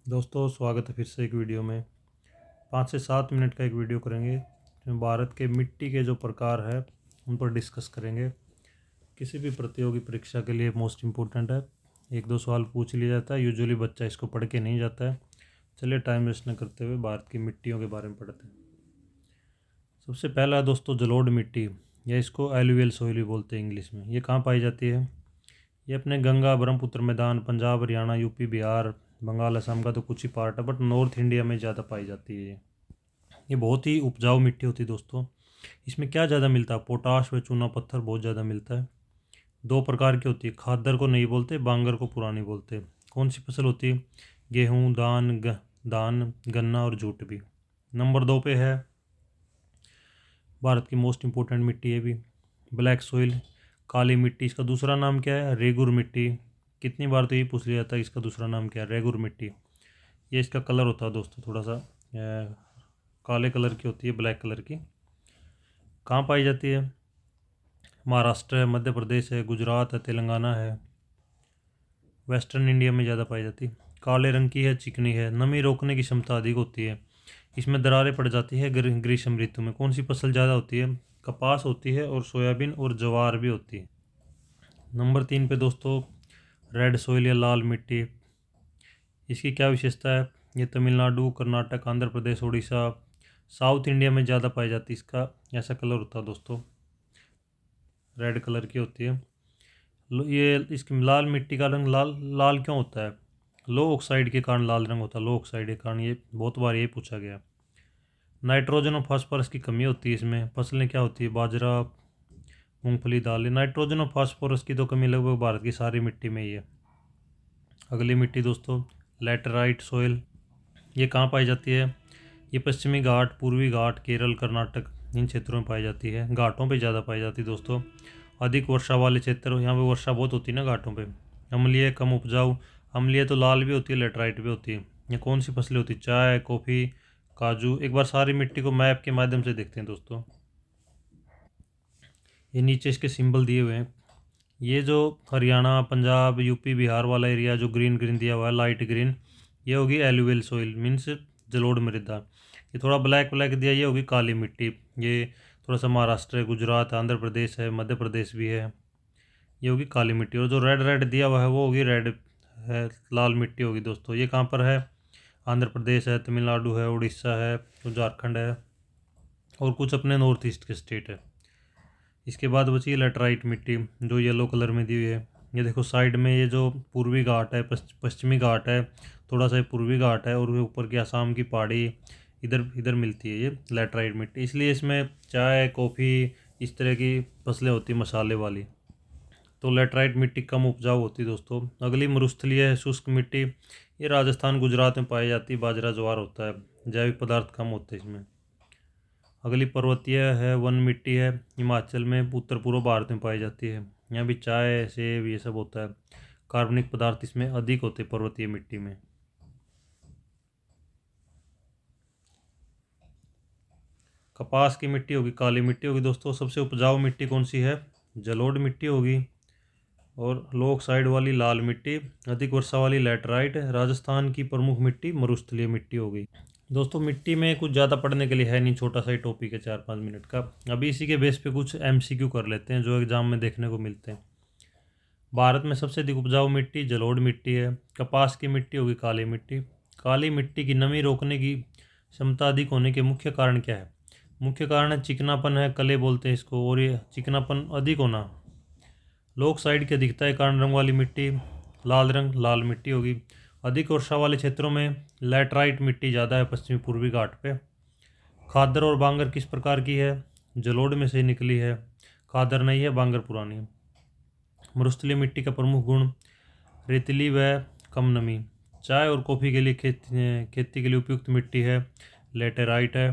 दोस्तों स्वागत है फिर से एक वीडियो में। 5 से 7 मिनट का एक वीडियो करेंगे जिसमें भारत के मिट्टी के जो प्रकार है उन पर डिस्कस करेंगे। किसी भी प्रतियोगी परीक्षा के लिए मोस्ट इम्पोर्टेंट है। एक दो सवाल पूछ लिया जाता है, यूजुअली बच्चा इसको पढ़ के नहीं जाता है। चलिए टाइम वेस्ट न करते हुए भारत की मिट्टियों के बारे में पढ़ते हैं। सबसे पहला है दोस्तों जलोढ़ मिट्टी, या इसको एलुवियल सॉइल भी बोलते हैं इंग्लिश में। ये कहाँ पाई जाती है? ये अपने गंगा ब्रह्मपुत्र मैदान, पंजाब हरियाणा यूपी बिहार बंगाल असम का तो कुछ ही पार्ट है, बट नॉर्थ इंडिया में ज़्यादा पाई जाती है। ये बहुत ही उपजाऊ मिट्टी होती है दोस्तों। इसमें क्या ज़्यादा मिलता है? पोटाश व चूना पत्थर बहुत ज़्यादा मिलता है। दो प्रकार की होती है, खादर को नहीं बोलते, बांगर को पुरानी बोलते। कौन सी फसल होती है? गेहूँ, धान, गन्ना और जूट भी। नंबर 2 पे है भारत की मोस्ट इम्पोर्टेंट मिट्टी है भी, ब्लैक सोइल, काली मिट्टी। इसका दूसरा नाम क्या है? रेगुर मिट्टी। कितनी बार तो ये पूछ लिया जाता है इसका दूसरा नाम क्या है? रेगुर मिट्टी। ये इसका कलर होता है दोस्तों, थोड़ा सा काले कलर की होती है, ब्लैक कलर की। कहाँ पाई जाती है? महाराष्ट्र है, मध्य प्रदेश है, गुजरात है, तेलंगाना है। वेस्टर्न इंडिया में ज़्यादा पाई जाती है। काले रंग की है, चिकनी है, नमी रोकने की क्षमता अधिक होती है। इसमें दरारें पड़ जाती है ग्रीष्म ऋतु में। कौन सी फसल ज़्यादा होती है? कपास होती है और सोयाबीन और ज्वार भी होती है। नंबर 3 पे दोस्तों रेड सोइल या लाल मिट्टी। इसकी क्या विशेषता है? ये तमिलनाडु, कर्नाटक, आंध्र प्रदेश, उड़ीसा, साउथ इंडिया में ज़्यादा पाई जाती है। इसका ऐसा कलर होता है दोस्तों, रेड कलर की होती है। ये इसकी लाल मिट्टी का रंग लाल लाल क्यों होता है? लो ऑक्साइड के कारण लाल रंग होता है, लो ऑक्साइड के कारण। ये बहुत बार ये पूछा गया। नाइट्रोजन और फास्फोरस की कमी होती है इसमें। फसलें क्या होती है? बाजरा, मूंगफली, दालें। नाइट्रोजन और फास्फोरस की तो कमी लगभग भारत की सारी मिट्टी में ही है। अगली मिट्टी दोस्तों लैटेराइट सोइल। ये कहाँ पाई जाती है? ये पश्चिमी घाट, पूर्वी घाट, केरल, कर्नाटक, इन क्षेत्रों में पाई जाती है। घाटों पे ज़्यादा पाई जाती है दोस्तों। अधिक वर्षा वाले क्षेत्र, यहाँ पे वर्षा बहुत होती है ना घाटों पे। अम्लीय, कम उपजाऊ। अम्लीय तो लाल भी होती है, लेटराइट भी होती है। ये कौन सी फसलें होती है? चाय, कॉफ़ी, काजू। एक बार सारी मिट्टी को मैप के माध्यम से देखते हैं दोस्तों। ये नीचे इसके सिंबल दिए हुए हैं। ये जो हरियाणा, पंजाब, यूपी, बिहार वाला एरिया जो ग्रीन ग्रीन दिया हुआ है, लाइट ग्रीन, ये होगी एलुवियल सोइल, मीन्स जलोढ़ मृदा। ये थोड़ा ब्लैक ब्लैक दिया, ये होगी काली मिट्टी। ये थोड़ा सा महाराष्ट्र है, गुजरात, आंध्र प्रदेश है, मध्य प्रदेश भी है। ये होगी काली मिट्टी। और जो रेड रेड दिया हुआ है वो होगी रेड है, लाल मिट्टी होगी दोस्तों। ये कहाँ पर है? आंध्र प्रदेश है, तमिलनाडु है, उड़ीसा है, तो झारखंड है और कुछ अपने नॉर्थ ईस्ट के स्टेट है। इसके बाद बची लेटराइट मिट्टी जो येलो कलर में दी हुई है। ये देखो साइड में, ये जो पूर्वी घाट है, पश्चिमी घाट है, थोड़ा सा पूर्वी घाट है, और ऊपर की आसाम की पहाड़ी, इधर इधर मिलती है ये लेटराइट मिट्टी। इसलिए इसमें चाय, कॉफ़ी, इस तरह की फसलें होती मसाले वाली। तो लेटराइट मिट्टी कम उपजाऊ होती है दोस्तों। अगली मरुस्थलीय है, शुष्क मिट्टी। ये राजस्थान, गुजरात में पाई जाती है। बाजरा, ज्वार होता है। जैविक पदार्थ कम होते हैं इसमें। अगली पर्वतीय है, वन मिट्टी है। हिमाचल में, उत्तर पूर्व भारत में पाई जाती है। यहाँ भी चाय, सेब, ये सब होता है। कार्बनिक पदार्थ इसमें अधिक होते हैं पर्वतीय मिट्टी में। कपास की मिट्टी होगी, काली मिट्टी होगी दोस्तों। सबसे उपजाऊ मिट्टी कौन सी है? जलोढ़ मिट्टी होगी। और लो ऑक्साइड वाली लाल मिट्टी, अधिक वर्षा वाली लैटराइट। राजस्थान की प्रमुख मिट्टी मरुस्थलीय मिट्टी होगी। दोस्तों मिट्टी में कुछ ज़्यादा पढ़ने के लिए है नहीं, छोटा सा ही टॉपिक है 4-5 मिनट का। अभी इसी के बेस पे कुछ एमसीक्यू कर लेते हैं जो एग्जाम में देखने को मिलते हैं। भारत में सबसे अधिक उपजाऊ मिट्टी जलोढ़ मिट्टी है। कपास की मिट्टी होगी काली मिट्टी। काली मिट्टी की नमी रोकने की क्षमता अधिक होने के मुख्य कारण क्या है? मुख्य कारण है चिकनापन है, कले बोलते हैं इसको, और ये चिकनापन अधिक होना। लोक साइड की अधिकता के कारण रंग वाली मिट्टी लाल रंग, लाल मिट्टी होगी। अधिक वर्षा वाले क्षेत्रों में लैटराइट मिट्टी ज़्यादा है, पश्चिमी पूर्वी घाट पे। खादर और बांगर किस प्रकार की है? जलोढ़ में से निकली है। खादर नहीं है, बांगर पुरानी है। मरुस्थलीय मिट्टी का प्रमुख गुण रेतीली व कम नमी। चाय और कॉफ़ी के लिए खेती के लिए उपयुक्त मिट्टी है, लेटेराइट है।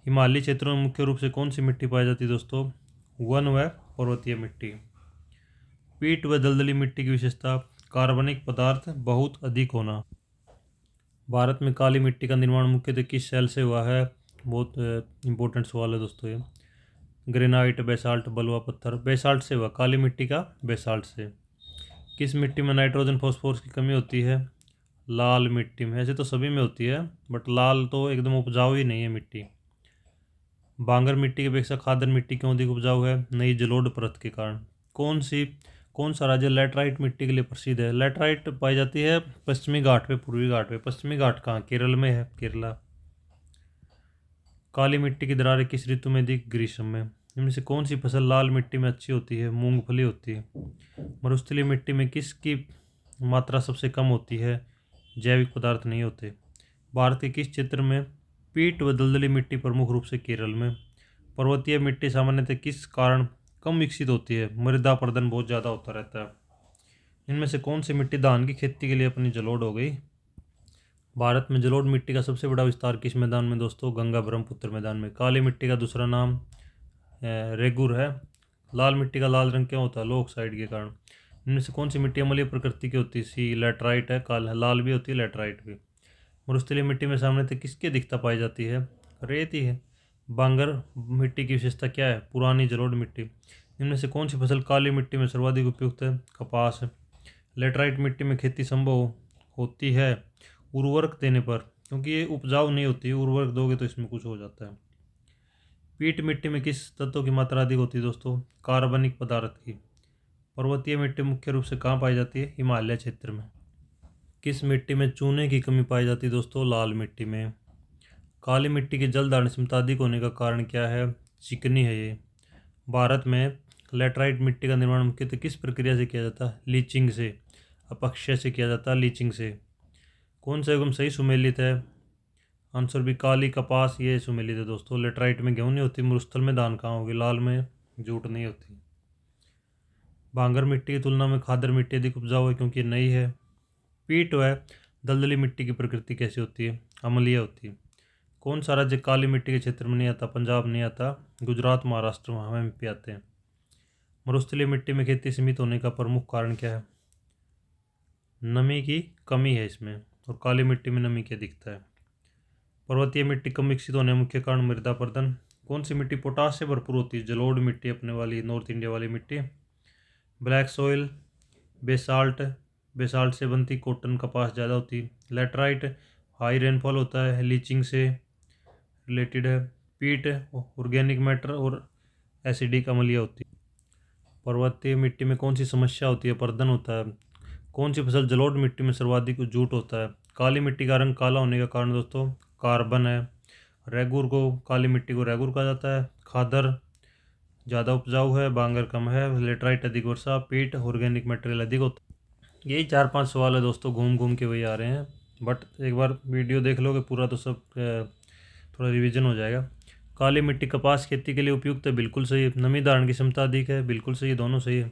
हिमालयी क्षेत्रों में मुख्य रूप से कौन सी मिट्टी पाई जाती है दोस्तों? वन व पर्वतीय मिट्टी। पीट व दलदली मिट्टी की विशेषता कार्बनिक पदार्थ बहुत अधिक होना। भारत में काली मिट्टी का निर्माण मुख्यतः किस शैल से हुआ है? बहुत इंपॉर्टेंट सवाल है दोस्तों ये। ग्रेनाइट, बेसाल्ट, बलुआ पत्थर। बेसाल्ट से हुआ, काली मिट्टी का बेसाल्ट से। किस मिट्टी में नाइट्रोजन, फॉस्फोरस की कमी होती है? लाल मिट्टी में, ऐसे तो सभी में होती है बट लाल तो एकदम उपजाऊ ही नहीं है मिट्टी। बांगर मिट्टी की अपेक्षा खादर मिट्टी क्यों अधिक उपजाऊ है? नई जलोढ़ परत के कारण। कौन सा राज्य लैटराइट मिट्टी के लिए प्रसिद्ध है? लैटराइट पाई जाती है पश्चिमी घाट पे, पूर्वी घाट पे। पश्चिमी घाट कहाँ? केरल में है, केरला। काली मिट्टी की दरारें किस ऋतु में दिख? ग्रीष्म में। इनमें से कौन सी फसल लाल मिट्टी में अच्छी होती है? मूंगफली होती है। मरुस्थलीय मिट्टी में किसकी मात्रा सबसे कम होती है? जैविक पदार्थ नहीं होते। भारत के किस क्षेत्र में पीट व दलदली मिट्टी प्रमुख रूप से? केरल में। पर्वतीय मिट्टी सामान्यतः किस कारण कम विकसित होती है? मृदा अपरदन बहुत ज़्यादा होता रहता है। इनमें से कौन सी मिट्टी धान की खेती के लिए अपनी जलोढ़ हो गई? भारत में जलोढ़ मिट्टी का सबसे बड़ा विस्तार किस मैदान में दोस्तों? गंगा ब्रह्मपुत्र मैदान में। काली मिट्टी का दूसरा नाम रेगुर है। लाल मिट्टी का लाल रंग क्यों होता है? लो ऑक्साइड के कारण। इनमें से कौन सी मिट्टी अम्लीय प्रकृति की होती है? सी लैटराइट है, लाल भी होती है, लैटराइट भी। मरुस्थलीय मिट्टी में सामान्यतः किसकी अधिकता पाई जाती है? रेत ही है। बांगर मिट्टी की विशेषता क्या है? पुरानी जलोढ़ मिट्टी। इनमें से कौन सी फसल काली मिट्टी में सर्वाधिक उपयुक्त है? कपास है। लेटराइट मिट्टी में खेती संभव होती है उर्वरक देने पर, क्योंकि ये उपजाऊ नहीं होती, उर्वरक दोगे तो इसमें कुछ हो जाता है। पीट मिट्टी में किस तत्व की मात्रा अधिक होती है दोस्तों? कार्बनिक पदार्थ की। पर्वतीय मिट्टी मुख्य रूप से कहाँ पाई जाती है? हिमालय क्षेत्र में। किस मिट्टी में चूने की कमी पाई जाती है दोस्तों? लाल मिट्टी में। काली मिट्टी की जल धारण क्षमता अधिक होने का कारण क्या है? चिकनी है ये। भारत में लेटराइट मिट्टी का निर्माण मुख्यतः किस प्रक्रिया से किया जाता है? लीचिंग से। अपक्षय से किया जाता है, लीचिंग से। कौन सा एवं सही सुमेलित है? आंसर भी काली कपास, ये सुमेलित है दोस्तों। लेटराइट में गेहूँ नहीं होती, मरुस्थल में धान कहाँ होगी? लाल में जूट नहीं होती। भांगर मिट्टी की तुलना में खादर मिट्टी अधिक उपजाऊ है क्योंकि नई है। पीट व दलदली मिट्टी की प्रकृति कैसी होती है? अम्लीय होती है। कौन सा राज्य काली मिट्टी के क्षेत्र में नहीं आता? पंजाब नहीं आता, गुजरात महाराष्ट्र में भी आते हैं। मरुस्थलीय मिट्टी में खेती सीमित होने का प्रमुख कारण क्या है? नमी की कमी है इसमें, और काली मिट्टी में नमी की अधिकता है। पर्वतीय मिट्टी कम विकसित होने का मुख्य कारण मृदा अपरदन। कौन सी मिट्टी पोटाश से भरपूर होती है? जलोढ़ मिट्टी, अपने वाली नॉर्थ इंडिया वाली मिट्टी। ब्लैक सॉइल, बेसाल्ट, बेसाल्ट से बनती कॉटन कपास ज़्यादा होती है। लेटराइट हाई रेनफॉल होता है, लीचिंग से रिलेटेड है। पीट ऑर्गेनिक मैटर और एसिडिक अम्लीय होती है। पर्वतीय मिट्टी में कौन सी समस्या होती है? अपरदन होता है। कौन सी फसल जलोढ़ मिट्टी में सर्वाधिक जूट होता है? काली मिट्टी का रंग काला होने का कारण दोस्तों कार्बन है। रेगुर को, काली मिट्टी को रेगुर कहा जाता है। खादर ज़्यादा उपजाऊ है, बांगर कम है। लेटराइट अधिक वर्षा, पीट ऑर्गेनिक मटेरियल अधिक होता है। यही 4-5 सवाल है दोस्तों, घूम घूम के वही आ रहे हैं, बट एक बार वीडियो देख लोगे पूरा तो सब थोड़ा रिवीजन हो जाएगा। काली मिट्टी कपास खेती के लिए उपयुक्त है, बिल्कुल सही है। नमी धारण की क्षमता अधिक है, बिल्कुल सही है, दोनों सही है।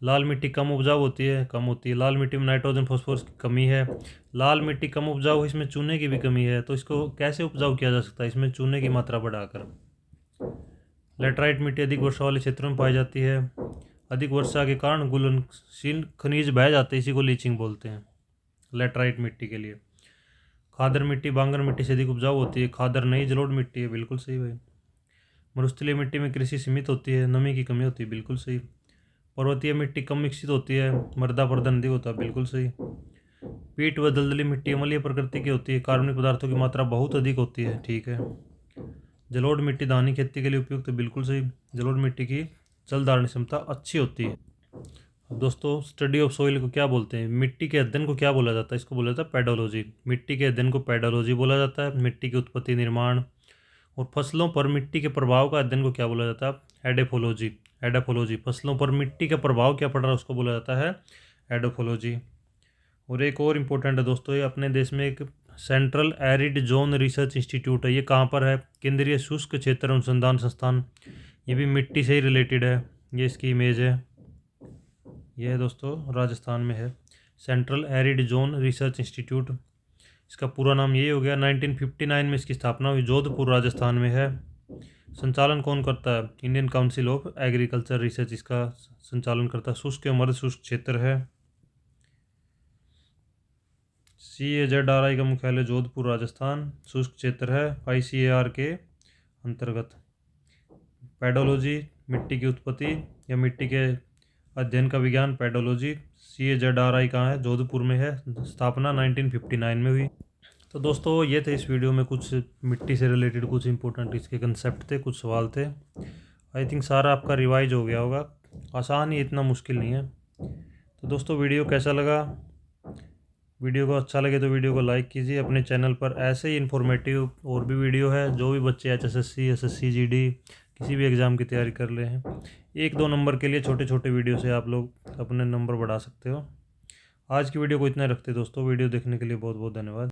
लाल मिट्टी कम उपजाऊ होती है, कम होती है। लाल मिट्टी में नाइट्रोजन फॉस्फोरस की कमी है। लाल मिट्टी कम उपजाऊ है, इसमें चूने की भी कमी है, तो इसको कैसे उपजाऊ किया जा सकता है? इसमें चूने की मात्रा बढ़ाकर। लेटराइट मिट्टी अधिक वर्षा वाले क्षेत्रों में पाई जाती है। अधिक वर्षा के कारण घुलनशील खनिज बह जाते हैं, इसी को लीचिंग बोलते हैं लेटराइट मिट्टी के लिए। खादर मिट्टी बांगर मिट्टी से अधिक उपजाऊ होती है। खादर नई जलोढ़ मिट्टी है, बिल्कुल सही भाई। मरुस्थलीय मिट्टी में कृषि सीमित होती है, नमी की कमी होती है, बिल्कुल सही। पर्वतीय मिट्टी कम विकसित होती है, मृदा अपरदन अधिक होता है, बिल्कुल सही। पीट व दलदली मिट्टी अम्लीय प्रकृति की होती है, कार्बनिक पदार्थों की मात्रा बहुत अधिक होती है, ठीक है। जलोढ़ मिट्टी धानी खेती के लिए उपयुक्त है, बिल्कुल सही। जलोढ़ मिट्टी की जल धारण क्षमता अच्छी होती है। दोस्तों स्टडी ऑफ सॉइल को क्या बोलते हैं? मिट्टी के अध्ययन को क्या बोला जाता है? इसको बोला जाता है पेडोलॉजी। मिट्टी के अध्ययन को पेडोलॉजी बोला जाता है। मिट्टी की उत्पत्ति, निर्माण और फसलों पर मिट्टी के प्रभाव का अध्ययन को क्या बोला जाता है? एडेफोलॉजी। एडाफोलॉजी, फसलों पर मिट्टी का प्रभाव क्या पड़ रहा है उसको बोला जाता है एडोफोलॉजी। और एक और इम्पोर्टेंट है दोस्तों, ये अपने देश में एक central arid zone research institute है। ये कहाँ पर है? केंद्रीय शुष्क क्षेत्र अनुसंधान संस्थान। ये भी मिट्टी से ही रिलेटेड है। ये इसकी इमेज है, ये है दोस्तों, राजस्थान में है central arid zone research institute. इसका पूरा नाम यही हो गया। 1959 में इसकी स्थापना हुई, जोधपुर राजस्थान में है। संचालन कौन करता है? Indian council of agriculture research इसका संचालन करता है। शुष्क एवं अर्ध शुष्क क्षेत्र है। CAZRI का मुख्यालय जोधपुर राजस्थान, शुष्क क्षेत्र है, ICAR के अंतर्गत। पेडोलॉजी मिट्टी की उत्पत्ति या मिट्टी के अध्ययन का विज्ञान पेडोलॉजी। CAZRI कहाँ है? जोधपुर में है। स्थापना 1959 में हुई। तो दोस्तों ये थे इस वीडियो में कुछ मिट्टी से रिलेटेड कुछ इंपॉर्टेंट इसके कंसेप्ट थे, कुछ सवाल थे। आई थिंक सारा आपका रिवाइज हो गया होगा। आसान ही, इतना मुश्किल नहीं है। तो दोस्तों वीडियो कैसा लगा? वीडियो को अच्छा लगे तो वीडियो को लाइक कीजिए। अपने चैनल पर ऐसे ही इन्फॉर्मेटिव और भी वीडियो है, जो भी बच्चे HSSC SSC GD किसी भी एग्ज़ाम की तैयारी कर रहे हैं, 1-2 नंबर के लिए छोटे छोटे वीडियो से आप लोग अपने नंबर बढ़ा सकते हो। आज की वीडियो को इतना रखते दोस्तों। वीडियो देखने के लिए बहुत बहुत धन्यवाद।